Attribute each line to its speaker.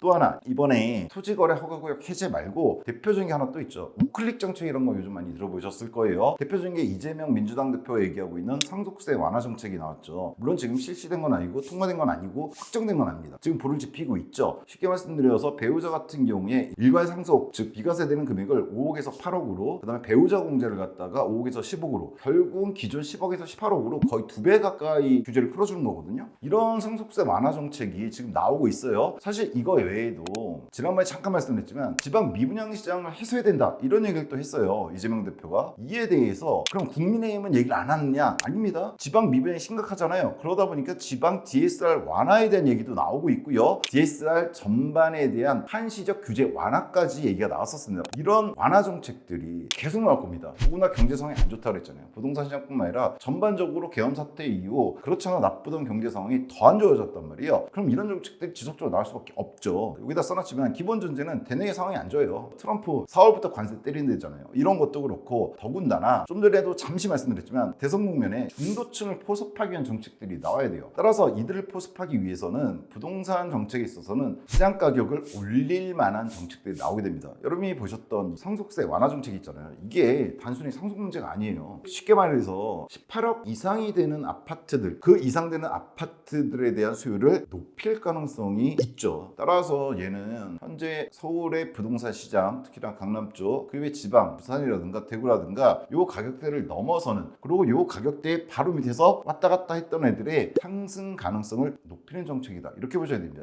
Speaker 1: 또 하나, 이번에 토지거래 허가구역 해제 말고 대표적인 게 하나 또 있죠. 우클릭 정책, 이런 거 요즘 많이 들어보셨을 거예요. 대표적인 게 이재명 민주당 대표가 얘기하고 있는 상속세 완화 정책이 나왔죠. 물론 지금 실시된 건 아니고 통과된 건 아니고 확정된 건 아닙니다. 지금 불을 지피고 있죠. 쉽게 말씀드려서 배우자 같은 경우에 일괄 상속, 즉 비과세되는 금액을 5억에서 8억으로, 그 다음에 배우자 공제를 갖다가 5억에서 10억으로, 결국은 기존 10억에서 18억으로 거의 2배 가까이 규제를 풀어주는 거거든요. 이런 상속세 완화 정책이 지금 나오고 있어요. 사실 이거 외에도 지난번에 잠깐 말씀드렸지만 지방 미분양 시장을 해소해야 된다, 이런 얘기를 또 했어요, 이재명 대표가. 이에 대해서 그럼 국민의힘은 얘기를 안 하느냐? 아닙니다. 지방 미분양이 심각하잖아요. 그러다 보니까 지방 DSR 완화에 대한 얘기도 나오고 있고요. DSR 전반에 대한 한시적 규제 완화까지 얘기가 나왔었습니다. 이런 완화 정책들이 계속 나올 겁니다. 누구나 경제 상황이 안 좋다고 그랬잖아요. 부동산 시장뿐만 아니라 전반적으로 계엄 사태 이후 그렇잖아, 나쁘던 경제 상황이 더 안 좋아졌단 말이에요. 그럼 이런 정책들이 지속적으로 나올 수밖에 없죠. 여기다 써놨지만 기본 전제는 대내의 상황이 안 좋아요. 트럼프 4월부터 관세 때리는 데잖아요. 이런 것도 그렇고, 더군다나 좀 전에도 잠시 말씀드렸지만 대선 국면에 중도층을 포섭하기 위한 정책들이 나와야 돼요. 따라서 이들을 포섭하기 위해서는 부동산 정책에 있어서는 시장 가격을 올릴 만한 정책들이 나오게 됩니다. 여러분이 보셨던 상속세 완화 정책 있잖아요. 이게 단순히 상속 문제가 아니에요. 쉽게 말해서 18억 이상이 되는 아파트들, 그 이상 되는 아파트들에 대한 수요를 높일 가능성이 있죠. 따라서 얘는 현재 서울의 부동산 시장, 특히나 강남 쪽, 그 외 지방, 부산이라든가 대구라든가 요 가격대를 넘어서는, 그리고 요 가격대 바로 밑에서 왔다 갔다 했던 애들의 상승 가능성을 높이는 정책이다, 이렇게 보셔야 됩니다.